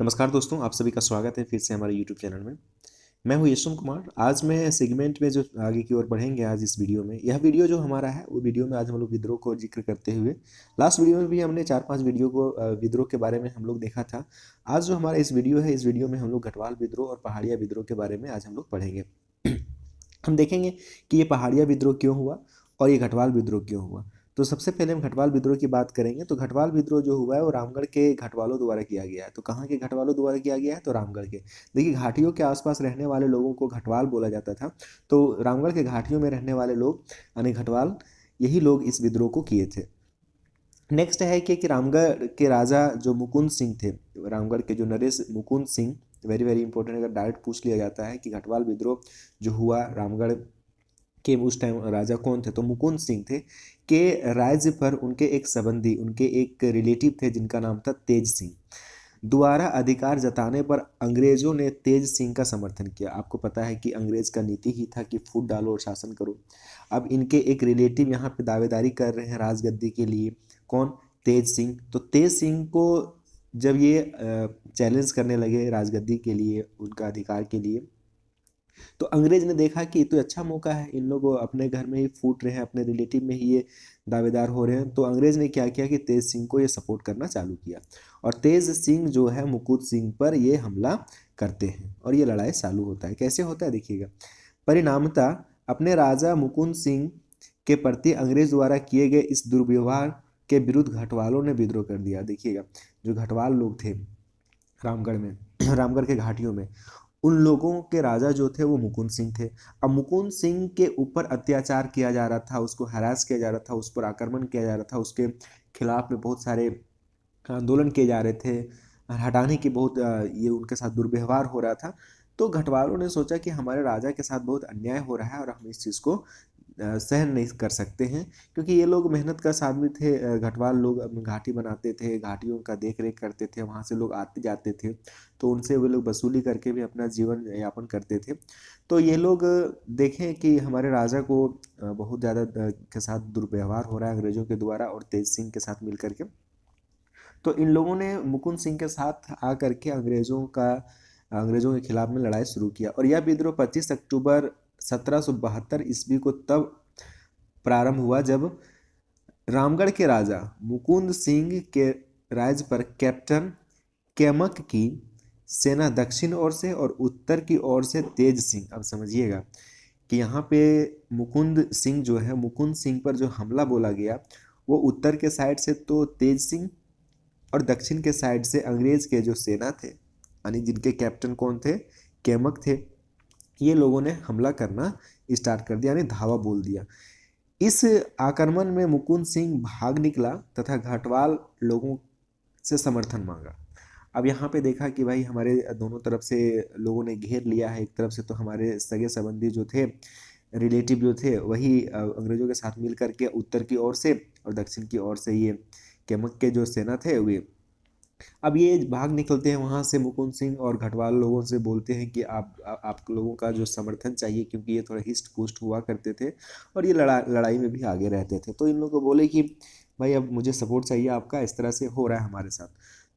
नमस्कार दोस्तों, आप सभी का स्वागत है फिर से हमारे यूट्यूब चैनल में। मैं हूँ यशवंत कुमार। आज मैं सेगमेंट में जो आगे की ओर बढ़ेंगे आज इस वीडियो में, यह वीडियो जो हमारा है वो वीडियो में आज हम लोग विद्रोह को जिक्र करते हुए, लास्ट वीडियो में भी हमने 4-5 वीडियो को विद्रोह के बारे में हम लोग देखा था। आज जो हमारा इस वीडियो है, इस वीडियो में हम लोग गढ़वाल विद्रोह और पहाड़िया विद्रोह के बारे में आज हम लोग पढ़ेंगे। हम देखेंगे कि ये पहाड़िया विद्रोह क्यों हुआ और ये गढ़वाल विद्रोह क्यों हुआ। तो सबसे पहले हम गढ़वाल विद्रोह की बात करेंगे। तो गढ़वाल विद्रोह जो हुआ है वो रामगढ़ के घटवालों द्वारा किया गया है। तो कहाँ के घटवालों द्वारा किया गया है? तो रामगढ़ के। देखिए, घाटियों के आसपास रहने वाले लोगों को घटवाल बोला जाता था। तो रामगढ़ के घाटियों में रहने वाले लोग यानी घटवाल, यही लोग इस विद्रोह को किए थे। नेक्स्ट है कि रामगढ़ के राजा जो मुकुंद सिंह थे, रामगढ़ के जो Naresh Mukund Singh, very very important, अगर डायरेक्ट पूछ लिया जाता है कि घटवाल विद्रोह जो हुआ रामगढ़ के उस टाइम राजा कौन थे, तो मुकुंद सिंह थे। के राज्य पर उनके एक संबंधी, उनके एक रिलेटिव थे जिनका नाम था तेज सिंह। दोबारा अधिकार जताने पर अंग्रेजों ने तेज सिंह का समर्थन किया। आपको पता है कि अंग्रेज का नीति ही था कि फूट डालो और शासन करो। अब इनके एक रिलेटिव यहाँ पे दावेदारी कर रहे हैं राजगद्दी के लिए। कौन? तेज सिंह। तो तेज सिंह को जब ये चैलेंज करने लगे राजगद्दी के लिए, उनका अधिकार के लिए, तो अंग्रेज ने देखा कि ये तो अच्छा मौका है, इन लोग अपने घर में ही फूट रहे हैं, अपने रिलेटिव में ही ये दावेदार हो रहे हैं। तो अंग्रेज ने क्या किया कि तेज सिंह को ये सपोर्ट करना चालू किया और तेज सिंह जो है मुकुंद सिंह पर ये हमला करते हैं और ये लड़ाई चालू होता है। कैसे होता है देखिएगा। परिणामतः अपने राजा मुकुंद सिंह के प्रति अंग्रेज द्वारा किए गए इस दुर्व्यवहार के विरुद्ध घटवालों ने विद्रोह कर दिया। देखिएगा, जो घटवाल लोग थे रामगढ़ में, रामगढ़ के घाटियों में, उन लोगों के राजा जो थे वो मुकुंद सिंह थे। अब मुकुंद सिंह के ऊपर अत्याचार किया जा रहा था, उसको हरास किया जा रहा था, उस पर आक्रमण किया जा रहा था, उसके खिलाफ में बहुत सारे आंदोलन किए जा रहे थे, हटाने की बहुत ये उनके साथ दुर्व्यवहार हो रहा था। तो घटवालों ने सोचा कि हमारे राजा के साथ बहुत अन्याय हो रहा है और हम इस चीज़ को सहन नहीं कर सकते हैं, क्योंकि ये लोग मेहनत का आदमी थे। घटवाल लोग अपनी घाटी बनाते थे, घाटियों का देख रेख करते थे, वहाँ से लोग आते जाते थे, तो उनसे वो लोग वसूली करके भी अपना जीवन यापन करते थे। तो ये लोग देखें कि हमारे राजा को बहुत ज़्यादा के साथ दुर्व्यवहार हो रहा है अंग्रेजों के द्वारा और तेज सिंह के साथ मिल करके। तो इन लोगों ने मुकुंद सिंह के साथ आकर के अंग्रेजों के खिलाफ में लड़ाई शुरू किया और यह विद्रोह 25 अक्टूबर 1772 ईस्वी को तब प्रारंभ हुआ जब रामगढ़ के राजा मुकुंद सिंह के राज्य पर कैप्टन कैमक की सेना दक्षिण ओर से और उत्तर की ओर से तेज सिंह, अब समझिएगा कि यहाँ पे मुकुंद सिंह जो है, मुकुंद सिंह पर जो हमला बोला गया वो उत्तर के साइड से तो तेज सिंह और दक्षिण के साइड से अंग्रेज के जो सेना थे, यानी जिनके कैप्टन कौन थे? कैमक थे। ये लोगों ने हमला करना स्टार्ट कर दिया, यानी धावा बोल दिया। इस आक्रमण में मुकुंद सिंह भाग निकला तथा घाटवाल लोगों से समर्थन मांगा। अब यहाँ पे देखा कि भाई हमारे दोनों तरफ से लोगों ने घेर लिया है। एक तरफ से तो हमारे सगे संबंधी जो थे, रिलेटिव जो थे, वही अंग्रेजों के साथ मिल करके उत्तर की ओर से और दक्षिण की ओर से ये केमक के जो सेना थे वे। अब ये भाग निकलते हैं वहाँ से मुकुंद सिंह और घटवाल लोगों से बोलते हैं कि आप लोगों का जो समर्थन चाहिए, क्योंकि ये थोड़ा हिस्ट पुस्ट हुआ करते थे और ये लड़ाई में भी आगे रहते थे। तो इन लोगों को बोले कि भाई अब मुझे सपोर्ट चाहिए आपका, इस तरह से हो रहा है हमारे साथ।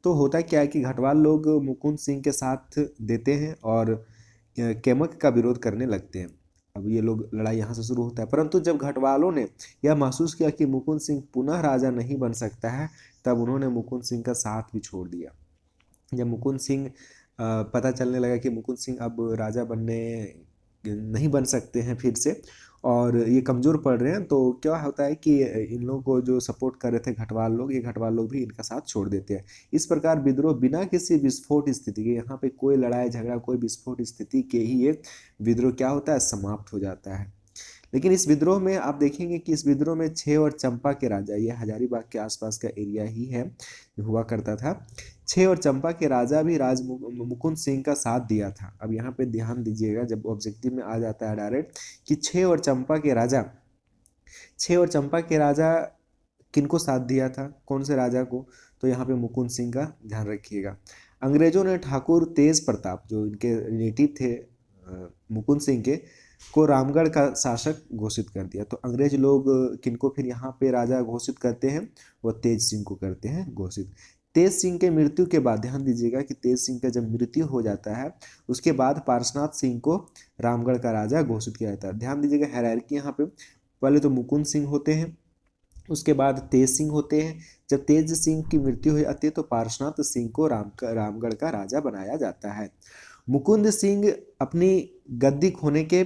तो होता क्या है कि घटवाल लोग मुकुंद सिंह के साथ देते हैं और केमक का विरोध करने लगते हैं। अब ये लोग लड़ाई यहाँ से शुरू होता है, परंतु जब घटवालों ने यह महसूस किया कि मुकुंद सिंह पुनः राजा नहीं बन सकता है, तब उन्होंने मुकुंद सिंह का साथ भी छोड़ दिया। जब मुकुंद सिंह पता चलने लगा कि मुकुंद सिंह अब राजा बनने नहीं बन सकते हैं फिर से और ये कमज़ोर पड़ रहे हैं, तो क्या होता है कि इन लोगों को जो सपोर्ट कर रहे थे घटवाल लोग, ये घटवाल लोग भी इनका साथ छोड़ देते हैं। इस प्रकार विद्रोह बिना किसी विस्फोट स्थिति के, यहाँ पे कोई लड़ाई झगड़ा कोई विस्फोट स्थिति के ही ये विद्रोह क्या होता है? समाप्त हो जाता है। लेकिन इस विद्रोह में आप देखेंगे कि इस विद्रोह में छह और चंपा के राजा, ये हजारीबाग के आसपास का एरिया ही है, हुआ करता था। छह और चंपा के राजा भी मुकुंद सिंह का साथ दिया था। अब यहाँ पे ध्यान दीजिएगा, जब ऑब्जेक्टिव में आ जाता है डायरेक्ट कि छह और चंपा के राजा किनको साथ दिया था, कौन से राजा को? तो यहाँ पे मुकुंद सिंह का ध्यान रखिएगा। अंग्रेजों ने ठाकुर तेज प्रताप, जो इनके रिलेटिव थे मुकुंद सिंह के, को रामगढ़ का शासक घोषित कर दिया। तो अंग्रेज लोग किनको फिर यहाँ पे राजा घोषित करते हैं? वो तेज सिंह को करते हैं घोषित। तेज सिंह के मृत्यु के बाद, ध्यान दीजिएगा कि तेज सिंह का जब मृत्यु हो जाता है उसके बाद पार्श्वनाथ सिंह को रामगढ़ का राजा घोषित किया जाता है। ध्यान दीजिएगा हायरार्की यहाँ पे, पहले तो मुकुंद सिंह होते हैं, उसके बाद तेज सिंह होते हैं। जब तेज सिंह की मृत्यु हो जाती है तो पार्श्वनाथ सिंह को रामगढ़ का राजा बनाया जाता है। मुकुंद सिंह अपनी गद्दी खोने के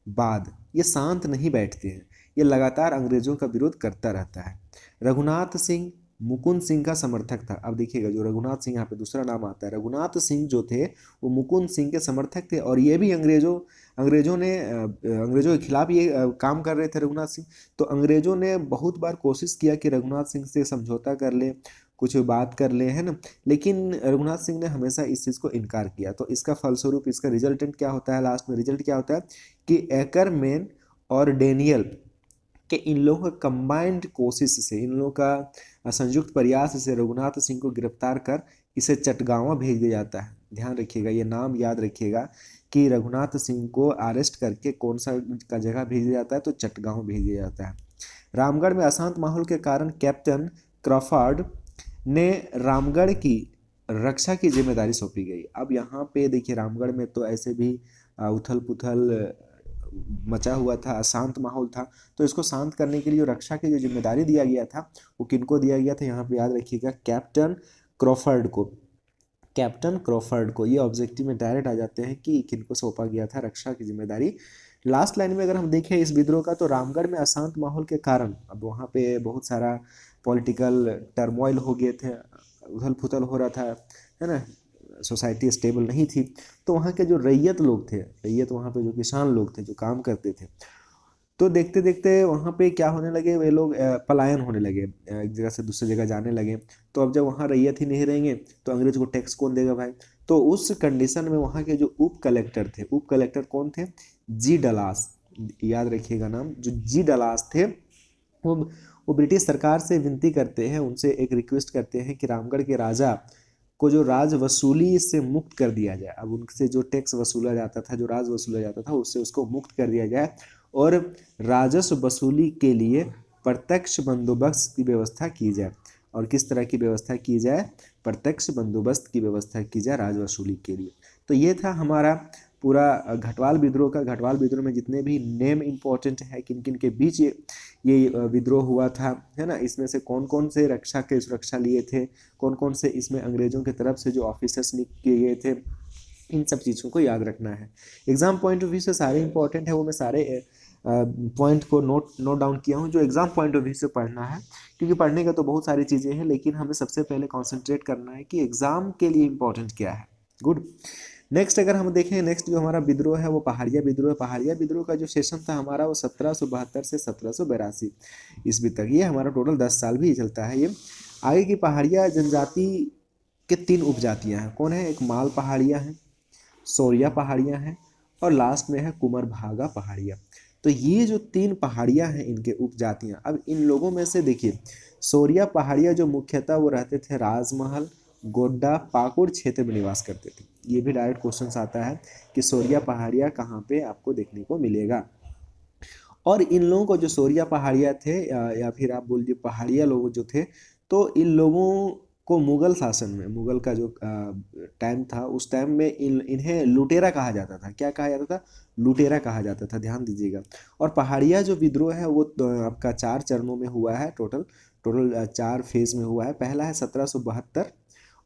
बाद ये शांत नहीं बैठते हैं, ये लगातार अंग्रेजों का विरोध करता रहता है। रघुनाथ सिंह मुकुंद सिंह का समर्थक था। अब देखिएगा जो रघुनाथ सिंह, यहाँ पे दूसरा नाम आता है, रघुनाथ सिंह जो थे वो मुकुंद सिंह के समर्थक थे और ये भी अंग्रेजों के खिलाफ ये काम कर रहे थे रघुनाथ सिंह। तो अंग्रेजों ने बहुत बार कोशिश किया कि रघुनाथ सिंह से समझौता कर ले, कुछ बात कर ले, है ना, लेकिन रघुनाथ सिंह ने हमेशा इस चीज़ को इनकार किया। तो इसका फलस्वरूप इसका रिजल्टेंट क्या होता है, लास्ट में रिजल्ट क्या होता है कि एकरमैन और डेनियल कि इन लोगों का कंबाइंड कोशिश से, इन लोगों का संयुक्त प्रयास से रघुनाथ सिंह को गिरफ्तार कर इसे चटगांवा भेज दिया जाता है। ध्यान रखिएगा, ये नाम याद रखिएगा कि रघुनाथ सिंह को अरेस्ट करके कौन सा का जगह भेज दिया जाता है, तो चटगांव भेज दिया जाता है। रामगढ़ में अशांत माहौल के कारण कैप्टन क्रॉफर्ड ने रामगढ़ की रक्षा की जिम्मेदारी सौंपी गई। अब यहाँ पे देखिए रामगढ़ में तो ऐसे भी उथल पुथल मचा हुआ था, अशांत माहौल था, तो इसको शांत करने के लिए जो रक्षा की जो जिम्मेदारी दिया गया था वो किनको दिया गया था, यहाँ पे याद रखिएगा कैप्टन क्रॉफर्ड को। कैप्टन क्रॉफर्ड को, ये ऑब्जेक्टिव में डायरेक्ट आ जाते हैं कि किनको सौंपा गया था रक्षा की जिम्मेदारी। लास्ट लाइन में अगर हम देखें इस विद्रोह का, तो रामगढ़ में अशांत माहौल के कारण अब वहाँ पे बहुत सारा पॉलिटिकल टर्मोइल हो गए थे, उथल पुथल हो रहा था, है ना, सोसाइटी स्टेबल नहीं थी। तो वहाँ के जो रैयत लोग थे, रैयत वहाँ पे जो किसान लोग थे जो काम करते थे, तो देखते देखते वहाँ पे क्या होने लगे, वे लोग पलायन होने लगे, एक जगह से दूसरी जगह जाने लगे। तो अब जब वहाँ रैयत ही नहीं रहेंगे तो अंग्रेज को टैक्स कौन देगा भाई। तो उस कंडीशन में वहाँ के जो उप कलेक्टर थे, उप कलेक्टर कौन थे, जी डलास, याद रखिएगा नाम, जो जी डलास थे, वो वो ब्रिटिश सरकार से विनती करते हैं, उनसे एक रिक्वेस्ट करते हैं कि रामगढ़ के राजा को जो राज वसूली से मुक्त कर दिया जाए। अब उनसे जो टैक्स वसूला जाता था, जो राज वसूला जाता था, उससे उसको मुक्त कर दिया जाए और राजस्व वसूली के लिए प्रत्यक्ष बंदोबस्त की व्यवस्था की जाए। और किस तरह की व्यवस्था की जाए, प्रत्यक्ष बंदोबस्त की व्यवस्था की जाए राज वसूली के लिए। तो ये था हमारा पूरा घटवाल विद्रोह का। घटवाल विद्रोह में जितने भी नेम इंपॉर्टेंट है, किन किन के बीच ये विद्रोह हुआ था, है ना, इसमें से कौन कौन से रक्षा के सुरक्षा लिए थे, कौन कौन से इसमें अंग्रेजों की तरफ से जो ऑफिसर्स नियुक्त किए गए थे, इन सब चीज़ों को याद रखना है। एग्जाम पॉइंट ऑफ व्यू से सारे इंपॉर्टेंट है, वो मैं सारे पॉइंट को नोट डाउन किया हूँ जो एग्जाम पॉइंट ऑफ व्यू से पढ़ना है, क्योंकि पढ़ने का तो बहुत सारी चीज़ें हैं, लेकिन हमें सबसे पहले कॉन्सेंट्रेट करना है कि एग्जाम के लिए इंपॉर्टेंट क्या है। गुड। नेक्स्ट अगर हम देखें, नेक्स्ट जो हमारा विद्रोह है वो पहाड़िया विद्रोह है। पहाड़िया विद्रोह का जो सेशन था हमारा वो 1772 से 1782 ईस्वी तक, ये हमारा टोटल 10 साल भी चलता है ये। आगे की पहाड़िया जनजाति के 3 उपजातियां हैं, कौन है, एक माल पहाड़िया है, सौरिया पहाड़ियाँ हैं और लास्ट में है कुमर भागा पहाड़ियाँ। तो ये जो 3 पहाड़ियाँ हैं इनके उपजातियाँ। अब इन लोगों में से देखिए सौरिया पहाड़ियाँ जो मुख्यतः वो रहते थे राजमहल, गोड्डा, पाकुड़ क्षेत्र में निवास करते थे। ये भी डायरेक्ट क्वेश्चन आता है कि सौरिया पहाड़ियाँ कहाँ पे आपको देखने को मिलेगा। और इन लोगों को जो सौरिया पहाड़िया थे या फिर आप बोल दीजिए पहाड़िया लोग जो थे, तो इन लोगों को मुगल शासन में, मुगल का जो टाइम था उस टाइम में इन्हें लुटेरा कहा जाता था। क्या कहा जाता था, लुटेरा कहा जाता था, ध्यान दीजिएगा। और पहाड़िया जो विद्रोह है वो आपका 4 चरणों में हुआ है, टोटल 4 फेज में हुआ है। पहला है 1772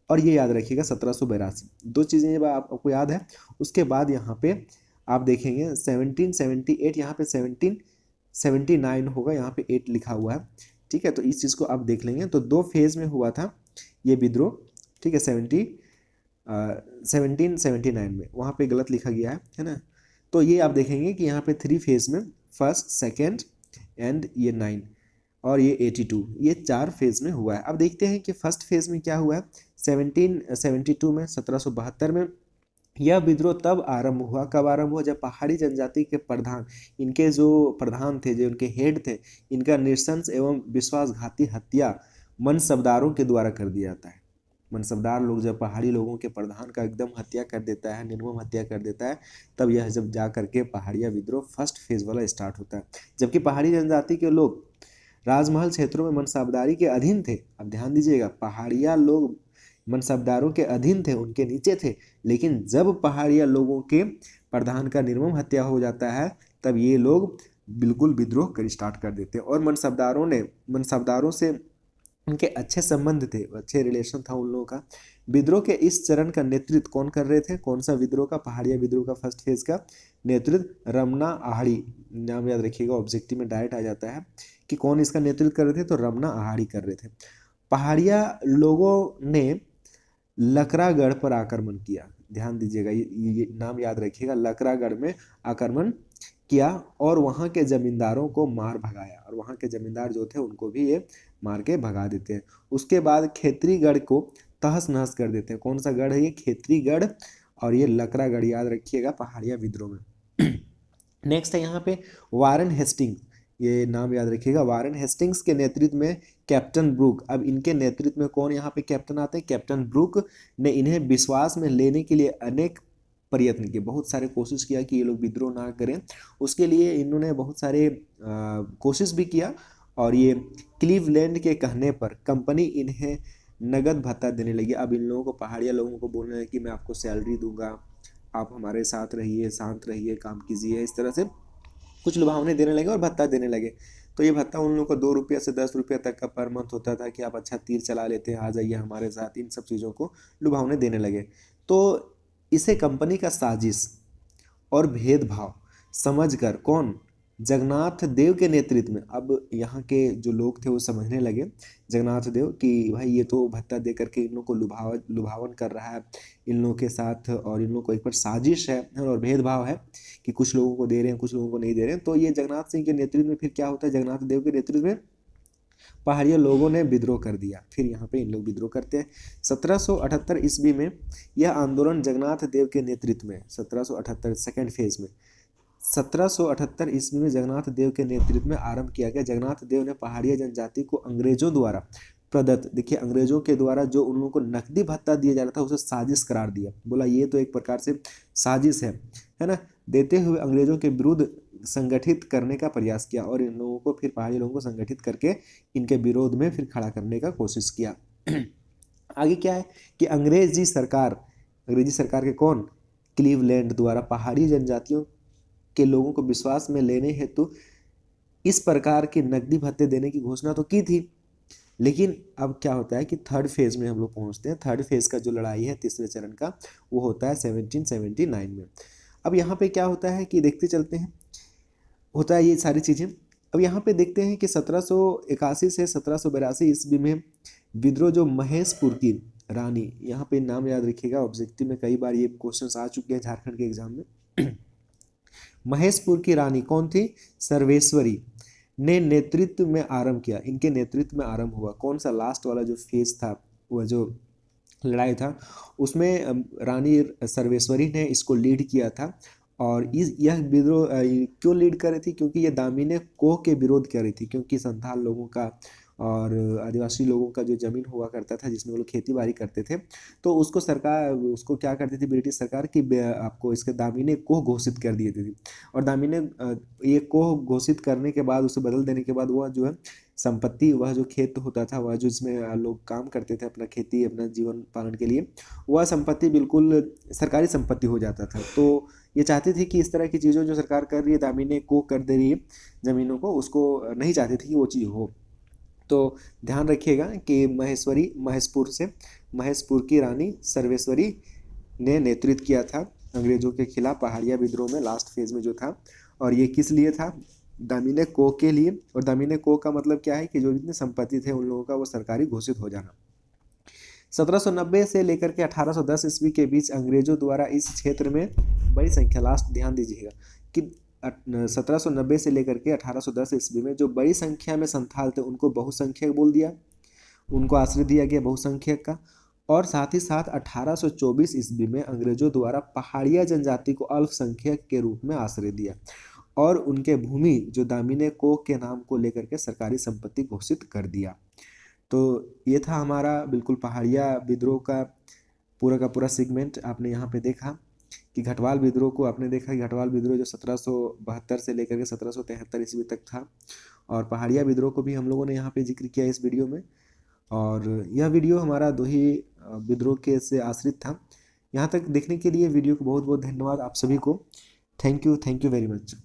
और ये याद रखिएगा 1782। 2 चीज़ें जब आपको याद है, उसके बाद यहाँ पे आप देखेंगे 1778, यहाँ पे 1779 होगा, यहाँ पे 8 लिखा हुआ है, ठीक है। तो इस चीज़ को आप देख लेंगे। तो 2 फेज में हुआ था ये विद्रोह, ठीक है। 1779 में, वहाँ पे गलत लिखा गया है ना। तो ये आप देखेंगे कि यहाँ पे 3 फेज में, फर्स्ट, सेकेंड एंड ये 9 और ये 82, ये 4 फेज में हुआ है। अब देखते हैं कि फर्स्ट फेज में क्या हुआ है। 1772 में, 1772 में यह विद्रोह तब आरंभ हुआ, कब आरंभ हुआ, जब पहाड़ी जनजाति के प्रधान, इनके जो प्रधान थे, जो इनके हेड थे, इनका नृशंस एवं विश्वासघाती हत्या मनसबदारों के द्वारा कर दिया जाता है। मनसबदार लोग जब पहाड़ी लोगों के प्रधान का एकदम हत्या कर देता है, निर्मम हत्या कर देता है, तब यह जब जा करके पहाड़िया विद्रोह फर्स्ट फेज वाला स्टार्ट होता है। जबकि पहाड़ी जनजाति के लोग राजमहल क्षेत्रों में मनसबदारी के अधीन थे। अब ध्यान दीजिएगा, पहाड़िया लोग मनसबदारों के अधीन थे, उनके नीचे थे। लेकिन जब पहाड़िया लोगों के प्रधान का निर्मम हत्या हो जाता है तब ये लोग बिल्कुल विद्रोह कर स्टार्ट कर देते हैं। और मनसबदारों से उनके अच्छे संबंध थे, अच्छे रिलेशन था उन लोगों का। विद्रोह के इस चरण का नेतृत्व कौन कर रहे थे? कौन सा विद्रोह का? पहाड़िया विद्रोह का फर्स्ट फेज का नेतृत्व रमना आहाड़ी, नाम याद रखिएगा, ऑब्जेक्टिव में डायरेक्ट आ जाता है कि कौन इसका नेतृत्व कर रहे थे, तो रमना आहाड़ी कर रहे थे। पहाड़िया लोगों ने लकरागढ़ पर आक्रमण किया, ध्यान दीजिएगा, ये नाम याद रखिएगा, लकरागढ़ में आक्रमण किया और वहां के जमींदारों को मार भगाया। और वहां के जमींदार जो थे उनको भी ये मार के भगा देते हैं। उसके बाद खेतरीगढ़ को तहस नहस कर देते हैं। कौन सा गढ़ है ये? खेतरीगढ़। और ये लकरागढ़ याद रखिएगा पहाड़िया विद्रोह में। नेक्स्ट है यहाँ पे वारेन हेस्टिंग्स, ये नाम याद रखिएगा, वारेन हेस्टिंग्स के नेतृत्व में कैप्टन ब्रूक। अब इनके नेतृत्व में कौन यहाँ पे कैप्टन आते हैं? कैप्टन ब्रूक ने इन्हें विश्वास में लेने के लिए अनेक प्रयत्न किए, बहुत सारे कोशिश किया कि ये लोग विद्रोह ना करें। उसके लिए इन्होंने बहुत सारे कोशिश भी किया। और ये क्लीवलैंड के कहने पर कंपनी इन्हें नगद भत्ता देने लगी। अब इन लोगों को, पहाड़िया लोगों को बोलने लगे कि मैं आपको सैलरी दूंगा, आप हमारे साथ रहिए, शांत रहिए, काम कीजिए, इस तरह से कुछ लुभावने देने लगे और भत्ता देने लगे। तो ये भत्ता उन लोगों को 2 रुपया से 10 रुपया तक का पर मंथ होता था कि आप अच्छा तीर चला लेते हैं, आ जाइए हमारे साथ, इन सब चीज़ों को लुभावने देने लगे। तो इसे कंपनी का साजिश और भेदभाव समझकर कौन? जगन्नाथ देव के नेतृत्व में। अब यहाँ के जो लोग थे वो समझने लगे, जगन्नाथ देव, कि भाई ये तो भत्ता दे करके इन लोगों को लुभावन कर रहा है इन लोगों के साथ, और इन लोगों को एक बार साजिश है और भेदभाव है कि कुछ लोगों को दे रहे हैं, कुछ लोगों को नहीं दे रहे हैं। तो ये जगन्नाथ सिंह के नेतृत्व में फिर क्या होता है? जगन्नाथ देव के नेतृत्व में पहाड़िया लोगों ने विद्रोह कर दिया। फिर यहाँ पे इन लोग विद्रोह करते हैं। 1778 ईस्वी में यह आंदोलन जगन्नाथ देव के नेतृत्व में, 1778 सेकेंड फेज में, 1778 ईस्वी में जगन्नाथ देव के नेतृत्व में आरंभ किया गया। जगन्नाथ देव ने पहाड़िया जनजाति को अंग्रेजों द्वारा प्रदत्त, देखिए अंग्रेजों के द्वारा जो उन लोगों को नकदी भत्ता दिया जा रहा था उसे साजिश करार दिया। बोला ये तो एक प्रकार से साजिश है ना, देते हुए अंग्रेजों के विरुद्ध संगठित करने का प्रयास किया। और इन लोगों को फिर, पहाड़ी लोगों को संगठित करके इनके विरोध में फिर खड़ा करने का कोशिश किया। आगे क्या है कि अंग्रेजी सरकार के कौन? क्लीवलैंड द्वारा पहाड़ी जनजातियों के लोगों को विश्वास में लेने हेतु इस प्रकार के नकदी भत्ते देने की घोषणा तो की थी। लेकिन अब क्या होता है कि थर्ड फेज में हम लोग पहुंचते हैं। थर्ड फेज का जो लड़ाई है तीसरे चरण का, वो होता है 1779 में। अब यहाँ पे क्या होता है कि देखते चलते हैं, होता है ये सारी चीज़ें। अब यहाँ पे देखते हैं कि 1781 से 1782 ईस्वी में विद्रोह जो महेशपुर की रानी, यहाँ पे नाम याद रखिएगा, ऑब्जेक्टिव में कई बार ये क्वेश्चन आ चुके हैं झारखंड के एग्जाम में। महेशपुर की रानी कौन थी? सर्वेश्वरी ने नेतृत्व में आरंभ किया, इनके नेतृत्व में आरंभ हुआ। कौन सा? लास्ट वाला जो फेज था, वह जो लड़ाई था, उसमें रानी सर्वेश्वरी ने इसको लीड किया था। और यह विद्रोह क्यों लीड कर रही थी? क्योंकि ये दामिनी कोह के विरोध कर रही थी। क्योंकि संथाल लोगों का और आदिवासी लोगों का जो जमीन हुआ करता था जिसमें वो लोग खेती बाड़ी करते थे, तो उसको सरकार, उसको क्या करती थी ब्रिटिश सरकार की, आपको इसके दामिनी कोह घोषित कर दिए थे। और दामिनी ये कोह घोषित करने के बाद, उसे बदल देने के बाद, वह जो है संपत्ति, वह जो खेत होता था, वह जो जिसमें लोग काम करते थे अपना खेती, अपना जीवन पालन के लिए, वह संपत्ति बिल्कुल सरकारी संपत्ति हो जाता था। तो ये चाहती थी कि इस तरह की चीज़ों जो सरकार कर रही है, दामिनी को कर दे रही है ज़मीनों को, उसको नहीं चाहती थी कि वो चीज़ हो। तो ध्यान रखिएगा कि महेशपुर की रानी सर्वेश्वरी ने नेतृत्व किया था अंग्रेजों के खिलाफ पहाड़िया विद्रोह में, लास्ट फेज में जो था। और ये किस लिए था? दामिनी कोह के लिए। और दामिनी कोह का मतलब क्या है कि जो जितनी संपत्ति थे उन लोगों का वो सरकारी घोषित हो जाना। 1790 से लेकर के 1810 ईस्वी के बीच अंग्रेजों द्वारा इस क्षेत्र में बड़ी संख्या, लास्ट ध्यान दीजिएगा कि 1790 से लेकर के 1810 ईस्वी में जो बड़ी संख्या में संथाल थे उनको बहुसंख्यक बोल दिया, उनको आश्रय दिया गया बहुसंख्यक का। और साथ ही साथ 1824 ईस्वी में अंग्रेजों द्वारा पहाड़िया जनजाति को अल्पसंख्यक के रूप में आश्रय दिया और उनके भूमि जो दामिनी कोह के नाम को लेकर के सरकारी संपत्ति घोषित कर दिया। तो ये था हमारा बिल्कुल पहाड़िया विद्रोह का पूरा सेगमेंट। आपने यहाँ पे देखा कि घटवाल विद्रोह को आपने देखा कि घटवाल विद्रोह जो 1772 से लेकर के 1773 ईस्वी तक था। और पहाड़िया विद्रोह को भी हम लोगों ने यहाँ पे जिक्र किया इस वीडियो में। और यह वीडियो हमारा दोही विद्रोह के से आश्रित था। यहाँ तक देखने के लिए वीडियो को बहुत बहुत धन्यवाद आप सभी को। Thank you very much.